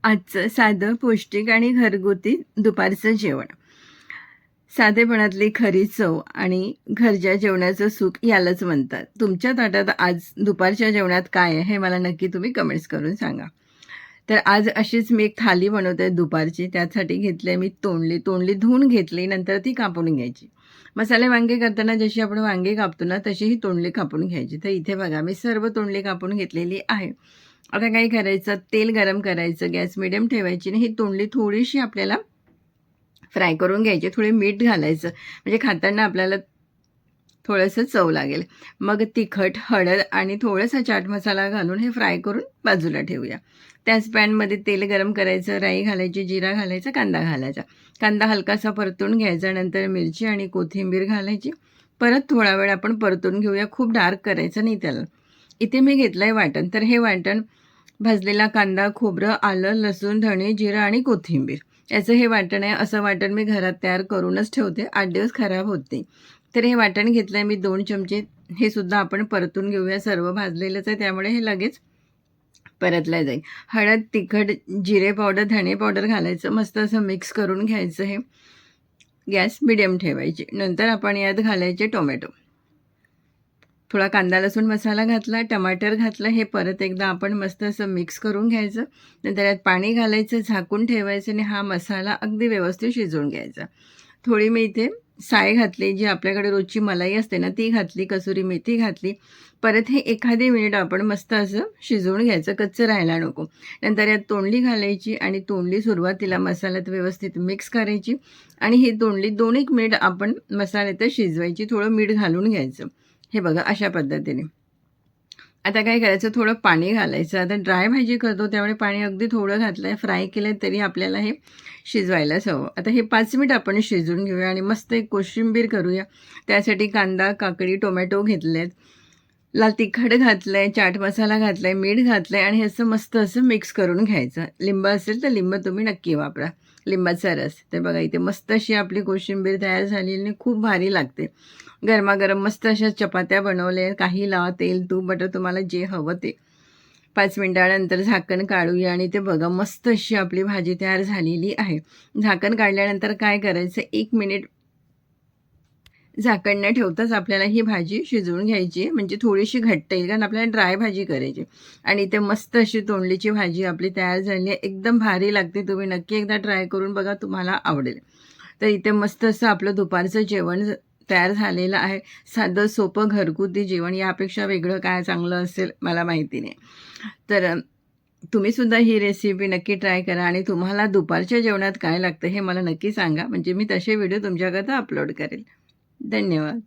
आजचं साधं, पौष्टिक आणि घरगुती दुपारचं जेवण. साधेपणातली खरी चव आणि घरच्या जेवणाचं सुख यालाच म्हणतात. तुमच्या ताटात आज दुपारच्या जेवणात काय आहे हे मला नक्की तुम्ही कमेंट्स करून सांगा. तर आज अशीच मी एक थाली बनवते दुपारची. त्यासाठी घेतले मी तोंडली. तोंडली धुवून घेतली, नंतर ती कापून घ्यायची. मसाले वांगे करताना जशी आपण वांगे कापतो ना, तशी ही तोंडली कापून घ्यायची. तर इथे बघा मी सर्व तोंडली कापून घेतलेली आहे. आता काय करायचं, तेल गरम करायचं, गॅस मिडियम ठेवायची आणि ही तोंडली थोडीशी आपल्याला फ्राय करून घ्यायची. थोडे मीठ घालायचं, म्हणजे खाताना आपल्याला थोडंसं चव लागेल. मग तिखट, हळद आणि थोडासा चाट मसाला घालून हे फ्राय करून बाजूला ठेवूया. त्याच पॅनमध्ये तेल गरम करायचं, राई घालायची, जिरा घालायचा, कांदा घालायचा. कांदा हलकासा परतून घ्यायचा, नंतर मिरची आणि कोथिंबीर घालायची. परत थोडा वेळ आपण परतून घेऊया. खूप डार्क करायचं नाही त्याला. इथे मी घेतलं आहे वाटण. तर हे वाटण भाजलेला कांदा, खोबरं, आलं, लसूण, धणे, जिरं आणि कोथिंबीर याचं हे वाटण आहे. असं वाटण मी घरात तयार करूनच ठेवते. 8 दिवस खराब होत नाही. तर हे वाटण घेतलं आहे मी 2 चमचे. हे सुद्धा आपण परतून घेऊया. सर्व भाजलेलंच आहे, त्यामुळे हे लगेच परतलं जाईल. हळद, तिखट, जिरे पावडर, धणे पावडर घालायचं. मस्त असं मिक्स करून घ्यायचं हे. गॅस मिडियम ठेवायची. नंतर आपण यात घालायचे टोमॅटो. थोडा कांदा लसूण मसाला घातला, टमाटर घातलं. हे परत एकदा आपण मस्त असं मिक्स करून घ्यायचं. नंतर यात पाणी घालायचं, झाकून ठेवायचं आणि हा मसाला अगदी व्यवस्थित शिजवून घ्यायचा. थोडी मी इथे साय घातली, जी आपल्याकडे रोजची मलाई असते ना ती घातली, कसुरी मेथी घातली. परत हे एखादी मिनिट आपण मस्त असं शिजवून घ्यायचं, कच्चं राहायला नको. नंतर यात तोंडली घालायची आणि तोंडली सुरुवातीला मसाल्यात व्यवस्थित मिक्स करायची आणि ही तोंडली 2-1 मिनिट आपण मसाल्यातच शिजवायची, थोडं मीठ घालून घ्यायचं. हे बघा अशा पद्धतीने. आता काय करायचं, थोडं पाणी घालायचं. आता ड्राय भाजी करतो त्यामुळे पाणी अगदी थोडं घातलं आहे. फ्राय केलं तरी आपल्याला हे शिजवायलाच हवं. आता हे 5 मिनिट आपण शिजवून घेऊया आणि मस्त एक कोशिंबीर करूया. त्यासाठी कांदा, काकडी, टोमॅटो घेतलेत. लाल तिखट घातलं आहे, चाट मसाला घातला आहे, मीठ घातलं आहे आणि असं मस्त असं मिक्स करून घ्यायचं. लिंब असेल तर लिंब तुम्ही नक्की वापरा, लिंबाचा रस. तर बघा इथे मस्त अशी आपली कोशिंबीर तयार झालेली आणि खूप भारी लागते. गरमागरम मस्त अशा चपात्या बनवल्या. काही लावा, तेल, तूप, बटर तुम्हाला जे हवं ते. 5 मिनिटानंतर झाकण काढूया आणि ते बघा मस्त अशी आपली भाजी तयार झालेली आहे. झाकण काढल्यानंतर काय करायचं, 1 मिनिट झाकण न ठेवताच आपल्याला ही भाजी शिजवून घ्यायची आहे, म्हणजे थोडीशी घट्ट येईल, कारण आपल्याला ड्राय भाजी करायची. आणि इथे मस्त अशी तोंडलीची भाजी आपली तयार झाली आहे. एकदम भारी लागते. तुम्ही नक्की एकदा ट्राय करून बघा, तुम्हाला आवडेल. तर इथे मस्त असं आपलं दुपारचं जेवण तयार झालेलं आहे. साधं सोपं घरगुती जेवण. यापेक्षा वेगळं काय चांगलं असेल मला माहिती नाही. तर तुम्हीसुद्धा ही रेसिपी नक्की ट्राय करा आणि तुम्हाला दुपारच्या जेवणात काय लागतं हे मला नक्की सांगा, म्हणजे मी तसे व्हिडिओ तुमच्याकरता अपलोड करेल. धन्यवाद.